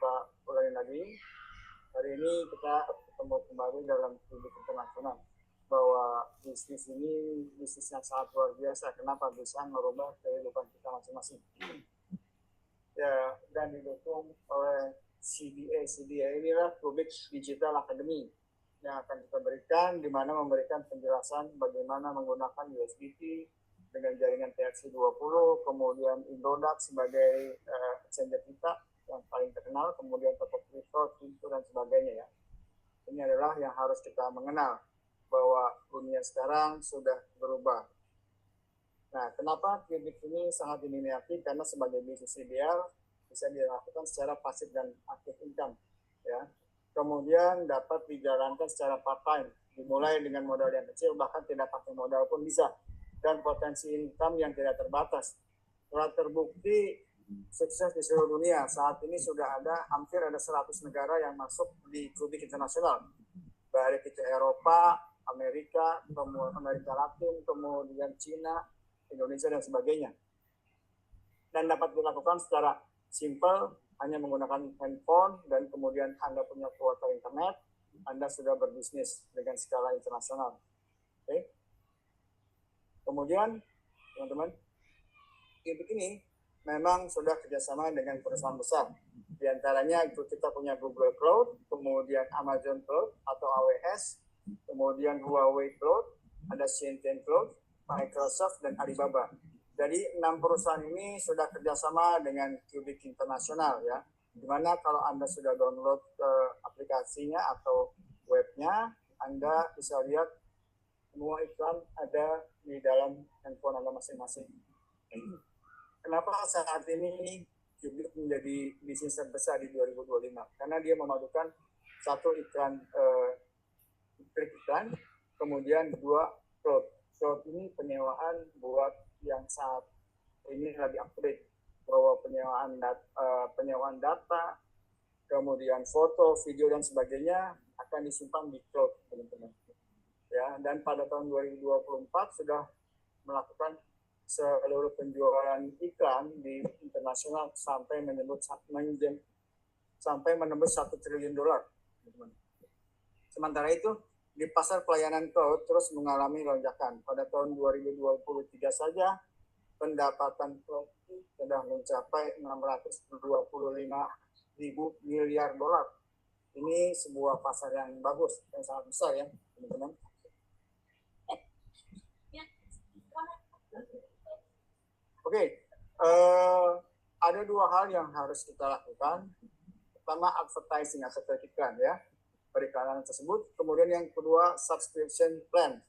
kita ulangi lagi. Hari ini kita ketemu kembali dalam Kubik Internasional, bahwa bisnis ini bisnis yang sangat luar biasa. Kenapa? Bisa merubah kehidupan kita masing-masing. Ya, dan didukung oleh CDA. CDA inilah Kubik Digital Academy yang akan kita berikan, di mana memberikan penjelasan bagaimana menggunakan USDT dengan jaringan TRC20, kemudian Indodax sebagai exchange kita yang paling terkenal, kemudian toko kripto, dan sebagainya ya. Ini adalah yang harus kita mengenal, bahwa dunia sekarang sudah berubah. Nah, kenapa Kubik ini sangat diminati? Karena sebagai bisnis ideal bisa dilakukan secara pasif dan aktif income, ya. Kemudian dapat dijalankan secara part-time, dimulai dengan modal yang kecil, bahkan tidak pakai modal pun bisa, dan potensi income yang tidak terbatas. Telah terbukti sukses di seluruh dunia. Saat ini sudah hampir ada 100 negara yang masuk di Kubik Internasional, baik itu Eropa, Amerika, kemudian Amerika Latin, kemudian Cina, Indonesia, dan sebagainya. Dan dapat dilakukan secara simple, hanya menggunakan handphone, dan kemudian Anda punya kuota internet, Anda sudah berbisnis dengan skala internasional. Oke. Kemudian, teman-teman, Kubik ini memang sudah kerjasama dengan perusahaan besar. Di antaranya itu kita punya Google Cloud, kemudian Amazon Cloud atau AWS, kemudian Huawei Cloud, ada Shenzhen Cloud, Microsoft, dan Alibaba. Jadi 6 perusahaan ini sudah kerjasama dengan Kubik Internasional ya. Dimana kalau Anda sudah download aplikasinya atau webnya, Anda bisa lihat semua iklan ada di dalam handphone Anda masing-masing. Kenapa saat ini Kubik menjadi bisnis terbesar di 2025? Karena dia memadukan satu iklan, iklan, kemudian 2 cloud. Cloud ini penyewaan buat yang saat ini lagi upgrade, bahwa penyewaan data, kemudian foto, video, dan sebagainya akan disimpan di cloud, teman-teman. Ya, dan pada tahun 2024 sudah melakukan seluruh penjualan iklan di internasional sampai menembus $1 triliun. Sementara itu, di pasar pelayanan cloud terus mengalami lonjakan. Pada tahun 2023 saja, pendapatan cloud sudah mencapai $625.000 miliar. Ini sebuah pasar yang bagus, yang sangat besar ya, teman-teman. Oke, ada 2 hal yang harus kita lakukan. Pertama, advertising atau iklan ya, periklanan tersebut. Kemudian yang kedua, subscription plan.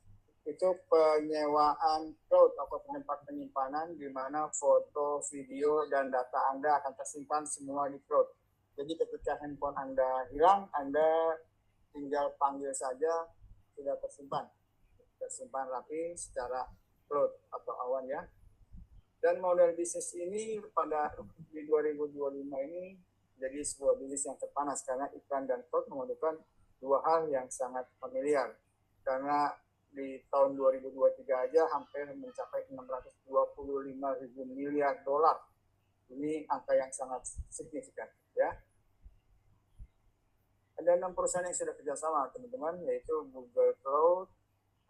Itu penyewaan cloud atau tempat penyimpanan di mana foto, video, dan data Anda akan tersimpan semua di cloud. Jadi ketika handphone Anda hilang, Anda tinggal panggil saja, sudah tersimpan rapi secara cloud atau awan ya. Dan model bisnis ini di 2025 ini jadi sebuah bisnis yang terpanas, karena iklan dan cloud memadukan 2 hal yang sangat familiar. Karena di tahun 2023 aja hampir mencapai $625.000 miliar. Ini angka yang sangat signifikan ya. Ada 6 perusahaan yang sudah kerjasama, teman-teman, yaitu Google Cloud,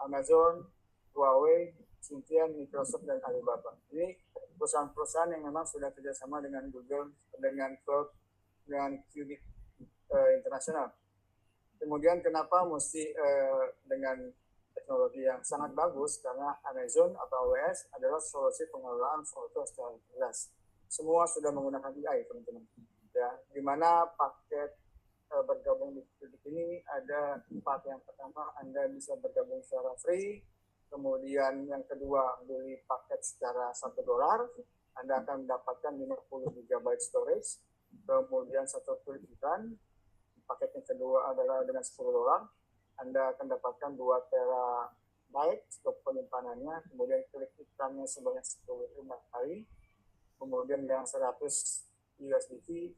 Amazon, Huawei, Shenzhen, Microsoft, dan Alibaba. Ini perusahaan-perusahaan yang memang sudah kerjasama dengan Google, dengan Cloud, dengan Kubik Internasional. Kemudian kenapa mesti dengan teknologi yang sangat bagus? Karena Amazon atau AWS adalah solusi pengelolaan foto secara jelas. Semua sudah menggunakan AI, teman-teman. Ya, di mana paket bergabung di Kubik ini ada 4. Yang pertama, Anda bisa bergabung secara free. Kemudian yang kedua, beli paket secara $1, Anda akan mendapatkan 50 GB storage. Kemudian 1 klik iklan. Paket yang kedua adalah dengan $10, Anda akan dapatkan 2 terabyte untuk penyimpanannya. Kemudian klik iklannya sebanyak 10 kali. Kemudian yang 100 USDT,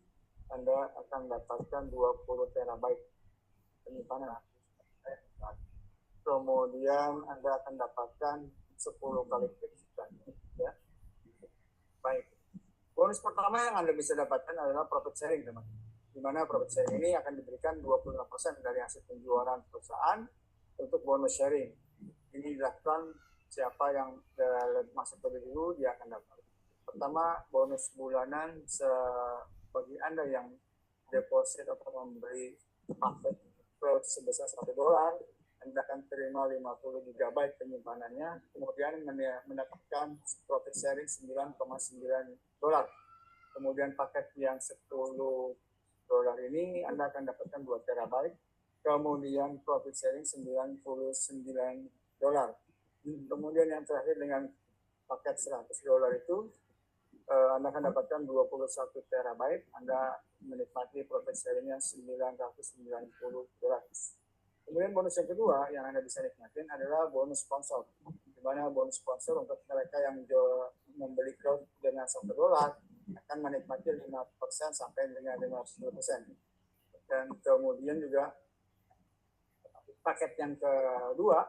Anda akan mendapatkan 20 terabyte penyimpanan. Kemudian Anda akan dapatkan 10 kali klik iklan. Ya. Baik. Bonus pertama yang Anda bisa dapatkan adalah profit sharing, teman. di mana profit sharing ini akan diberikan 25% dari hasil penjualan perusahaan untuk bonus sharing. Ini dilakukan siapa yang masuk lebih dulu dia akan dapat. Pertama, bonus bulanan bagi Anda yang deposit atau membeli paket cloud sebesar $1, Anda akan terima 50 GB penyimpanannya, kemudian mendapatkan profit sharing $9,9. Kemudian paket yang $10 ini Anda akan dapatkan 2 TB, kemudian profit sharing $99. Kemudian yang terakhir dengan paket $100 itu, Anda akan dapatkan 21 TB, Anda menikmati profit sharingnya $990. Kemudian bonus yang kedua yang Anda bisa nikmatin adalah bonus sponsor. Di mana bonus sponsor untuk mereka yang membeli crowd dengan $1 akan menikmati 5% sampai dengan 50%. Dan kemudian juga paket yang kedua,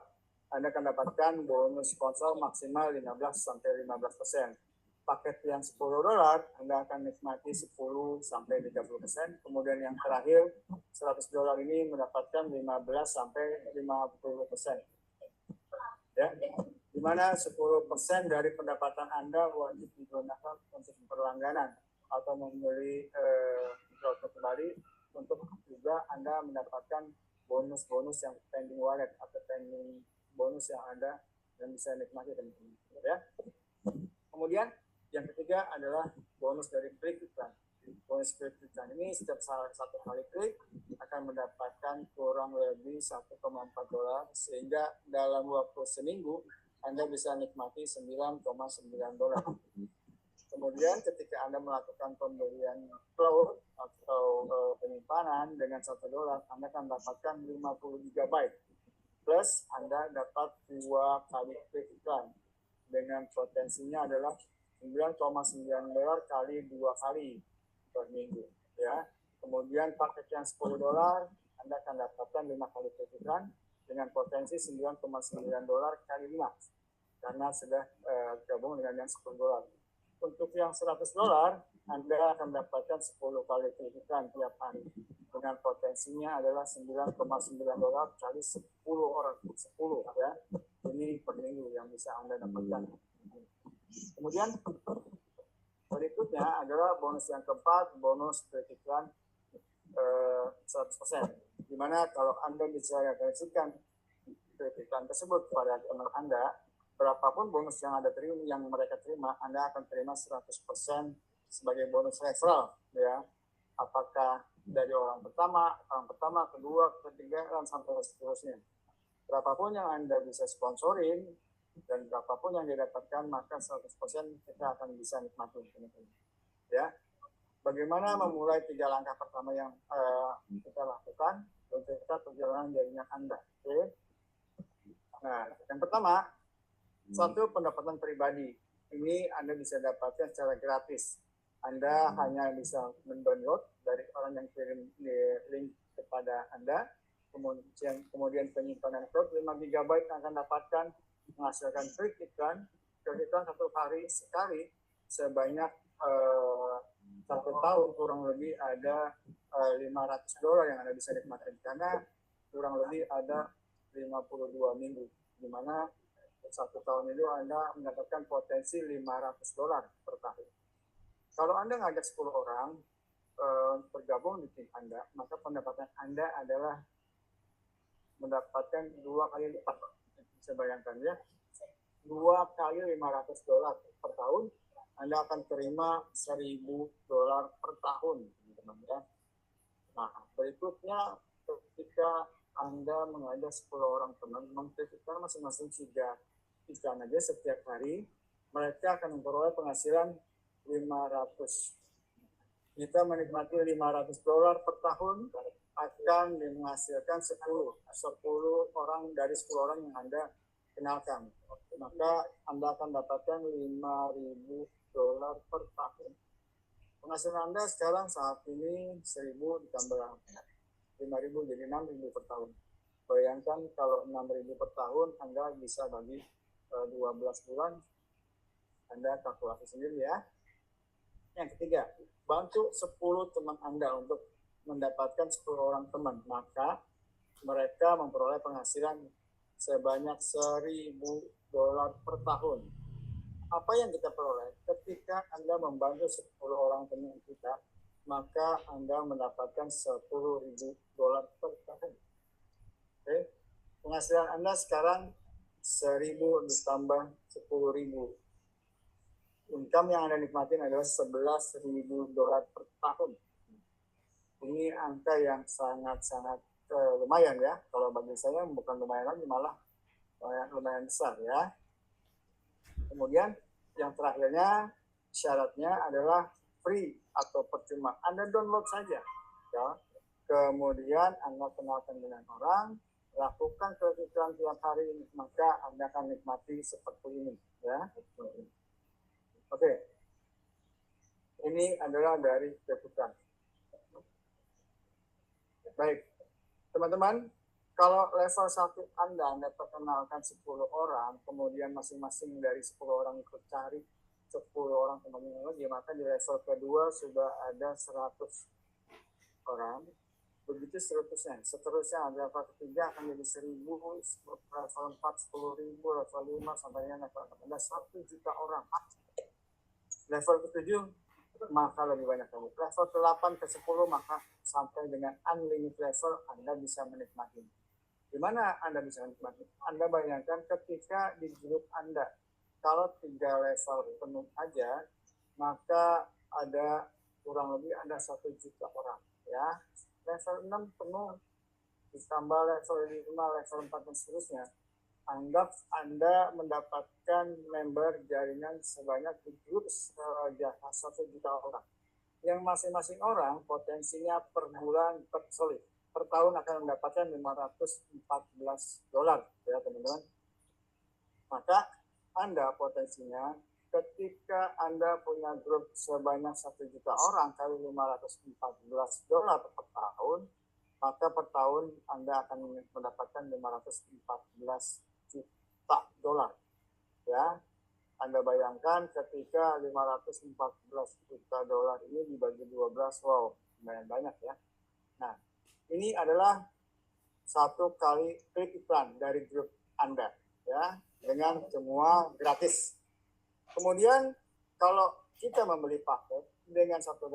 Anda akan dapatkan bonus sponsor maksimal 15 sampai 15%. Paket yang $10, Anda akan nikmati 10 sampai 30%. Kemudian yang terakhir, $100 ini mendapatkan 15 sampai 50%. Ya, di mana 10% dari pendapatan Anda wajib digunakan untuk berlangganan atau membeli produk kembali, untuk juga Anda mendapatkan bonus-bonus yang pending wallet atau pending bonus yang Anda yang bisa nikmati teman-teman. Ya. Kemudian yang ketiga adalah bonus dari klik iklan. Bonus klik iklan ini setiap satu kali klik akan mendapatkan kurang lebih $1,4, sehingga dalam waktu seminggu Anda bisa nikmati $9,9. Kemudian ketika Anda melakukan pembelian cloud atau penyimpanan dengan $1, Anda akan dapatkan 50 GB. Plus Anda dapat 2 kali klik iklan dengan potensinya adalah $9,9 kali 2 kali per minggu. Ya. Kemudian paket yang $10, Anda akan dapatkan 5 kali klik iklan dengan potensi $9,9 kali 5 karena sudah gabung dengan yang $10. Untuk yang $100, Anda akan mendapatkan 10 kali klik iklan tiap hari dengan potensinya adalah $9,9 kali 10 orang, 10 ya. Ini per minggu yang bisa Anda dapatkan. Kemudian berikutnya adalah bonus yang keempat, bonus klik iklan 100%. Dimana kalau Anda bisa realisasikan klik iklan tersebut kepada teman Anda, berapapun bonus yang mereka terima, Anda akan terima 100% sebagai bonus referral, ya. Apakah dari orang pertama, kedua, ketiga, dan sampai seterusnya. Berapapun yang Anda bisa sponsorin dan berapapun yang didapatkan, maka 100% kita akan bisa nikmati. Ya. Bagaimana memulai 3 langkah pertama yang kita lakukan untuk perjalanan jaringan Anda? Oke. Nah, yang pertama, satu, pendapatan pribadi. Ini Anda bisa dapatkan secara gratis. Anda hanya bisa mendownload dari orang yang kirim link kepada Anda. Kemudian penyimpanan cloud 5 GB akan dapatkan menghasilkan klik iklan satu hari sekali sebanyak 1 tahun, kurang lebih ada $500 yang Anda bisa nikmati, karena kurang lebih ada 52 minggu, di mana 1 tahun itu Anda mendapatkan potensi $500 per tahun. Kalau Anda ngajak 10 orang bergabung di tim Anda, maka pendapatan Anda adalah mendapatkan 2 kali lipat. Bisa bayangkan ya, 2 kali $500 per tahun, Anda akan terima $1.000 per tahun, teman-teman ya. Nah, berikutnya ketika Anda mengajak 10 orang teman, kita masing-masing 3 iklan aja setiap hari, mereka akan memperoleh penghasilan 500. Kita menikmati $500 per tahun, akan menghasilkan 10 orang dari 10 orang yang Anda kenalkan. Maka Anda akan dapatkan $5.000 per tahun. Penghasilan Anda sekarang saat ini 1.000 ditambah 5.000 jadi 6.000 per tahun. Bayangkan kalau 6.000 per tahun, Anda bisa bagi 12 bulan, Anda kalkulasi sendiri ya. Yang ketiga, bantu 10 teman Anda untuk mendapatkan 10 orang teman, maka mereka memperoleh penghasilan sebanyak $1.000 per tahun. Apa yang kita peroleh ketika Anda membantu 10 orang teman kita, maka Anda mendapatkan $10.000 per tahun. Oke? Penghasilan Anda sekarang 1.000 ditambah 10.000. Income yang Anda nikmatin adalah $11.000 per tahun. Ini angka yang sangat-sangat lumayan ya. Kalau bagi saya bukan lumayan lagi, malah lumayan besar ya. Kemudian yang terakhirnya syaratnya adalah free atau percuma. Anda download saja ya. Kemudian Anda kenalkan dengan orang, lakukan kegiatan tiap hari, maka Anda akan nikmati seperti ini ya. Oke. Ini adalah dari kebutuhan. Baik, teman-teman, kalau level 1 Anda perkenalkan 10 orang, kemudian masing-masing dari 10 orang ikut cari 10 orang teman-teman lagi, maka di level kedua sudah ada 100 orang. Begitu seterusnya level ketiga akan jadi 1.000, level 4 10.000, level 5 sampai level 6 ada 1 juta orang. Level ke-7 maka lebih banyak lagi. Level ke-8 ke-10 maka sampai dengan unlimited level Anda bisa menikmati. Di mana Anda bisa menikmati? Anda bayangkan ketika di grup Anda, kalau 3 level penuh aja, maka ada kurang lebih ada 1 juta orang ya. Level 6 penuh ditambah level 5, level 4 dan seterusnya. Anggap Anda mendapatkan member jaringan sebanyak di grup 1 juta orang. Yang masing-masing orang potensinya per bulan, per tahun akan mendapatkan $514 ya teman-teman. Maka Anda potensinya ketika Anda punya grup sebanyak 1 juta orang kali $514 per tahun, maka per tahun Anda akan mendapatkan $514 juta ya. Anda bayangkan ketika $514 juta ini dibagi 12, wow, lumayan banyak ya. Nah, ini adalah 1 kali klik iklan dari grup Anda ya, dengan semua gratis. Kemudian kalau kita membeli paket dengan $1,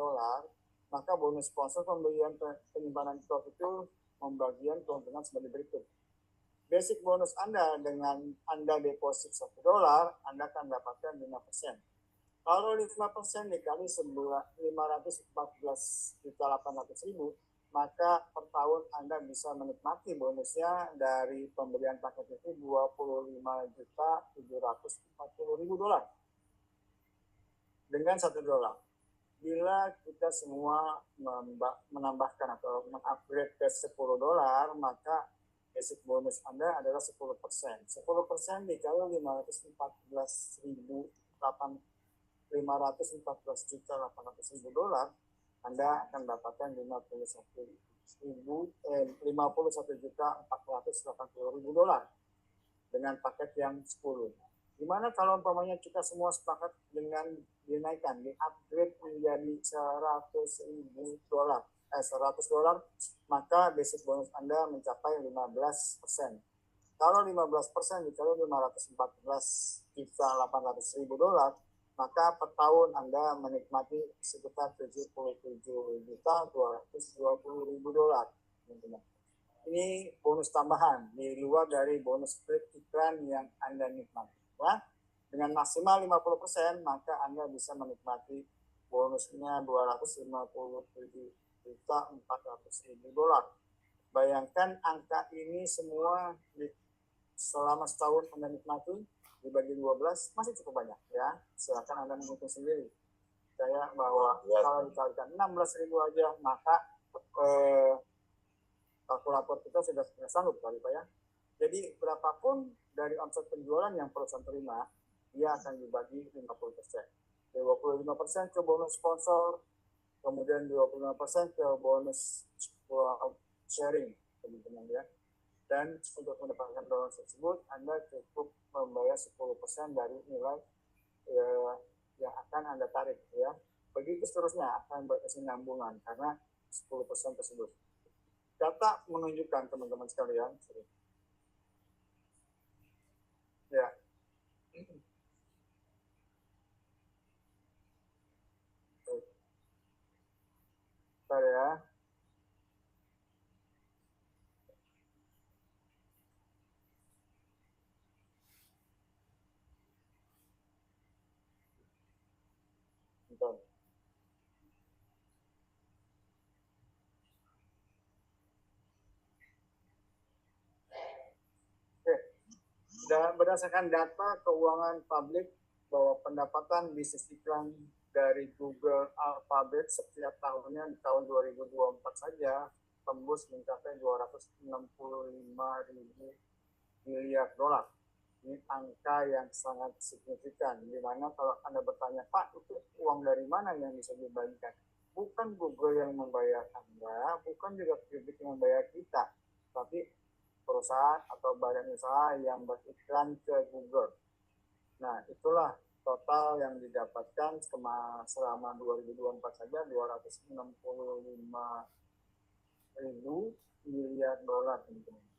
maka bonus sponsor pembelian penyimpanan klub itu membagikan keuntungan sebagai berikut. Basic bonus Anda dengan Anda deposit $1, Anda akan dapatkan 5%. Kalau 5% dikali 514.800.000, maka per tahun Anda bisa menikmati bonusnya dari pembelian paket itu $25.740.000 dengan $1. Bila kita semua menambahkan atau mengupgrade ke $10, maka basic bonus Anda adalah 10%. 10% dikali 514 juta $800.000, Anda akan dapatkan 51.480.000 dengan paket yang 10. Gimana kalau umpamanya kita semua sepakat dengan dinaikkan, di-upgrade menjadi $100.000, maka basic bonus Anda mencapai 15%. Kalau 15% dikali $514.800.000, maka per tahun Anda menikmati sekitar $77.220.000. Ini bonus tambahan di luar dari bonus klik iklan yang Anda nikmati. Ya. Dengan maksimal 50%, maka Anda bisa menikmati bonusnya $257.400.000. Bayangkan angka ini semua selama setahun Anda nikmati dibagi 12 masih cukup banyak ya. Silakan Anda menghitung sendiri. Saya bahwa kalau dikalikan 16.000 aja, maka kalkulator kita sudah sanggup kali Pak ya. Jadi berapapun dari omset penjualan yang perusahaan terima, dia akan dibagi 50%. 25% ke bonus sponsor, kemudian 25% ke bonus sharing, teman-teman ya. Dan untuk mendapatkan bonus tersebut, Anda cukup membayar 10% dari nilai yang akan Anda tarik ya. Begitu seterusnya akan berkesinambungan karena 10% tersebut. Data menunjukkan teman-teman sekalian, ya. Bentar ya. Bentar. Oke. Berdasarkan data keuangan publik bahwa pendapatan bisnis iklan dari Google Alphabet setiap tahunnya di tahun 2024 saja tembus mencapai 265 ribu miliar dolar. Ini angka yang sangat signifikan, di mana kalau Anda bertanya, Pak, itu uang dari mana yang bisa dibagikan? Bukan Google yang membayar Anda, bukan juga publik yang membayar kita, tapi perusahaan atau badan usaha yang beriklan ke Google. Nah, itulah total yang didapatkan selama 2024 saja 265 ribu miliar dolar.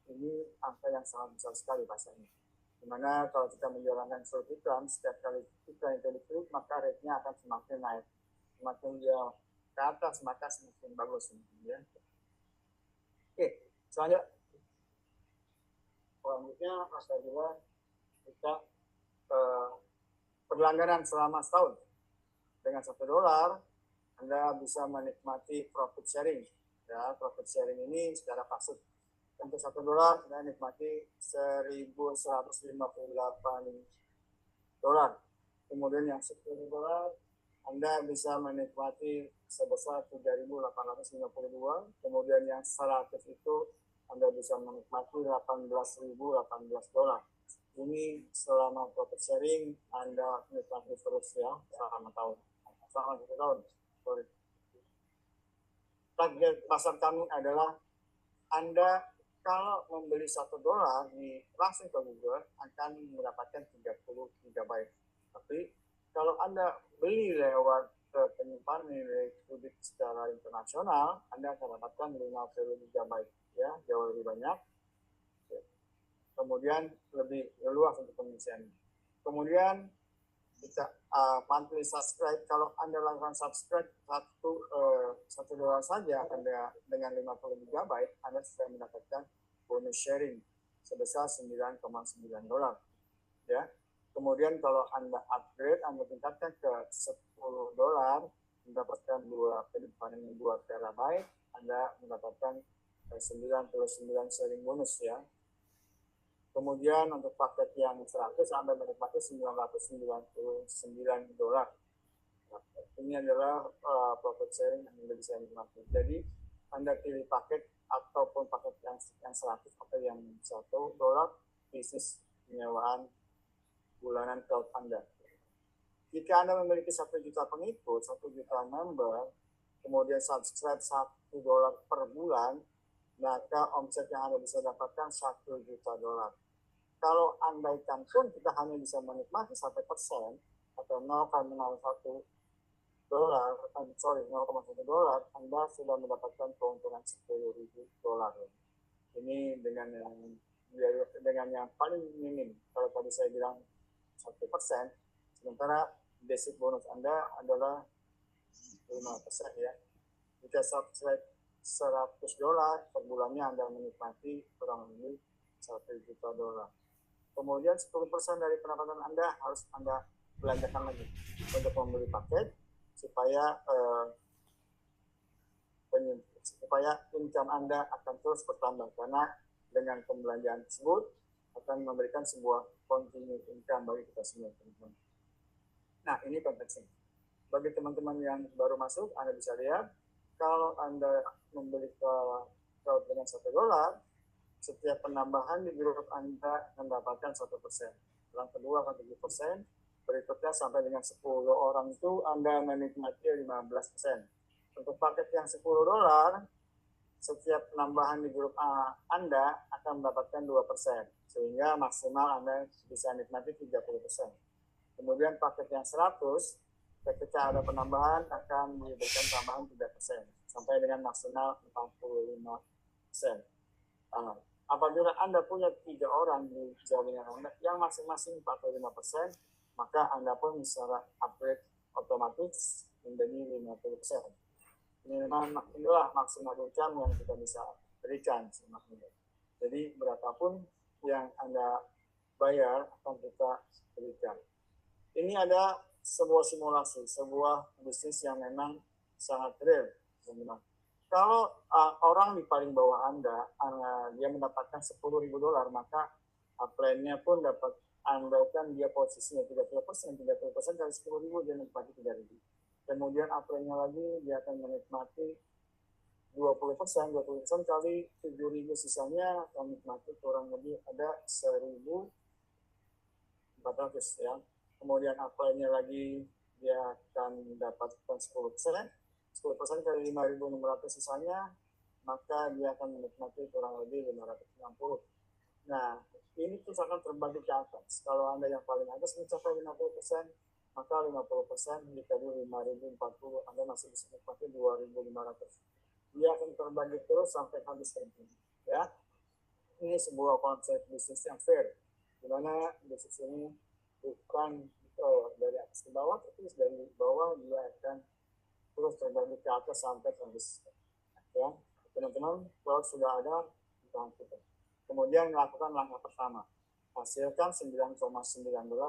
Ini angka yang sangat besar sekali pasalnya. Dimana kalau kita menjalankan suatu iklan, setiap kali iklan itu diklik, maka rate-nya akan semakin naik. Semakin dia ke atas, maka semakin bagus. Ya. Oke, selanjutnya kita berlangganan selama setahun. Dengan $1, Anda bisa menikmati profit sharing. Ya, profit sharing ini secara pasif. Untuk $1 Anda nikmati 1.158 dolar. Kemudian yang $10 Anda bisa menikmati sebesar 3.852. Kemudian yang 100 itu Anda bisa menikmati 18.018 dolar. Ini selama profit sharing Anda nikmati terus ya selama tahun. Selama 1 tahun. Sorry. Target pasar kami adalah Anda kalau membeli $1 langsung ke Google akan mendapatkan 30 GB. Tapi kalau Anda beli lewat penyimpanan nilai kredit secara internasional, Anda akan mendapatkan 50 GB, ya, jauh lebih banyak. Kemudian lebih luas untuk pengisiannya. Kemudian kita monthly subscribe. Kalau Anda lakukan subscribe $1 saja Anda dengan 50 GB, Anda sudah mendapatkan bonus sharing sebesar 9,9 dolar. Ya. Kemudian kalau Anda upgrade, Anda tingkatkan ke $10, mendapatkan 2 TB, Anda mendapatkan 99 sharing bonus ya. Kemudian untuk paket yang 100 Anda menikmati $999 dolar. Nah, ini adalah profit sharing yang Anda bisa nikmati. Jadi Anda pilih paket ataupun paket yang 100 atau yang $1 bisnis penyewaan bulanan cloud Anda. Jika Anda memiliki 1 juta pengikut, 1 juta member, kemudian subscribe $1 per bulan, maka omset yang Anda bisa dapatkan $1 juta. Kalau andaikan pun kita hanya bisa menikmati 1% atau 0,01 dolar, Anda sudah mendapatkan keuntungan $10.000. Ini dengan yang paling minim. Kalau tadi saya bilang 1%, sementara basic bonus Anda adalah 5% ya. Jika subscribe $100 per bulannya, Anda menikmati kurang lebih $1 juta. Kemudian 10% dari pendapatan Anda harus Anda belanjakan lagi untuk membeli paket supaya income Anda akan terus bertambah, karena dengan pembelanjaan tersebut akan memberikan sebuah continuous income bagi kita semua, teman-teman. Nah, ini konteksnya. Bagi teman-teman yang baru masuk, Anda bisa lihat kalau Anda membeli cloud dengan $1, setiap penambahan di grup Anda mendapatkan 1%. Yang kedua akan 7%. Berikutnya sampai dengan 10 orang itu Anda menikmati 15%. Untuk paket yang $10, setiap penambahan di grup Anda akan mendapatkan 2%. Sehingga maksimal Anda bisa nikmati 30%. Kemudian paket yang 100, ketika ada penambahan akan diberikan tambahan 3%. sampai dengan maksimal 45%. Apabila Anda punya 3 orang di jaringan Anda yang masing-masing 45%, maka Anda pun bisa upgrade otomatis menjadi 50%. Inilah maksimal income yang kita bisa berikan. Jadi berapapun yang Anda bayar akan kita berikan. Ini ada sebuah simulasi, sebuah bisnis yang memang sangat real. Kalau orang di paling bawah Anda, dia mendapatkan $10.000, maka plan-nya pun dapat, andaikan dia posisinya 30%, 30% dari 10.000 dia menikmati 3.000. Kemudian upline-nya lagi dia akan menikmati 20%, 20% kali 7.000 sisanya akan menikmati kurang lebih ada 1.400 ya. Kemudian upline-nya lagi dia akan mendapatkan 10%, 10% kali 5.600 sisanya, maka dia akan menikmati kurang lebih 560. Nah, ini terus akan terbagi ke atas. Kalau Anda yang paling atas mencapai 50%, maka 50% dikali 5.040, Anda masih bisa menikmati 2.500. Dia akan terbagi terus sampai habis nanti. Ya, ini sebuah konsep bisnis yang fair, di mana bisnis ini bukan dari atas ke bawah, tapi dari bawah dia akan terus terbagi ke atas sampai habis. Ya, teman-teman, kalau sudah ada, kita kemudian melakukan langkah pertama, hasilkan 9,19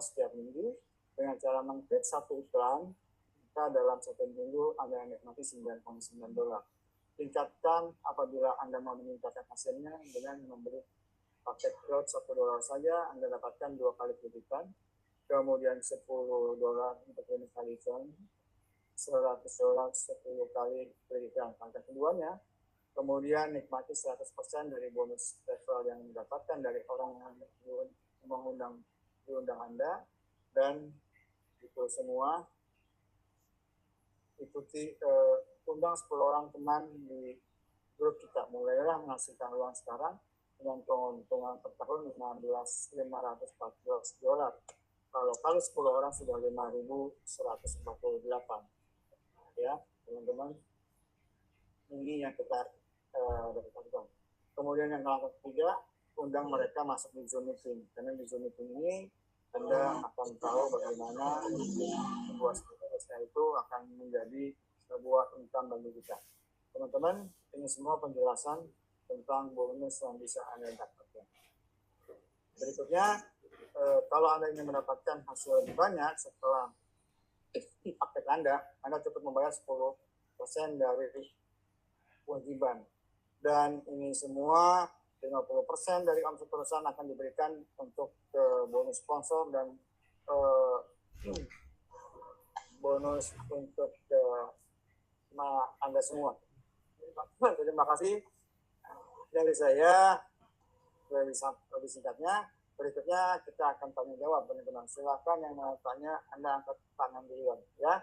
setiap minggu dengan cara mengklik satu iklan, maka dalam satu minggu Anda menikmati $9,9. Tingkatkan apabila Anda mau meningkatkan hasilnya dengan membeli paket cloud $1 saja, Anda dapatkan 2 kali kreditan, kemudian $10 untuk 5 kali phone, $100 10 kali kreditan. Langkah keduanya, kemudian nikmati 100% dari bonus referral yang didapatkan dari orang yang diundang Anda, dan itu semua ikuti, undang 10 orang teman di grup kita. Mulailah menghasilkan uang sekarang dengan keuntungan per tahun $514. Kalau 10 orang sudah 5.148. Ya, teman-teman, ini yang kita dapatkan. Kemudian yang langkah ketiga, undang mereka masuk di Zoom meeting. Karena di Zoom meeting ini Anda akan tahu bagaimana sebuah bisnisnya itu akan menjadi sebuah income bagi kita. Teman-teman, ini semua penjelasan tentang bonus yang bisa Anda dapatkan. Berikutnya, kalau Anda ingin mendapatkan hasil lebih banyak setelah paket Anda cukup membayar 10% dari kewajiban. Dan ini semua 50% dari omset perusahaan akan diberikan untuk bonus sponsor dan bonus untuk Anda semua. Terima kasih dari saya. Lebih singkatnya, berikutnya kita akan tanya jawab, teman-teman. Silakan yang mau tanya, Anda angkat tangan duluan, ya.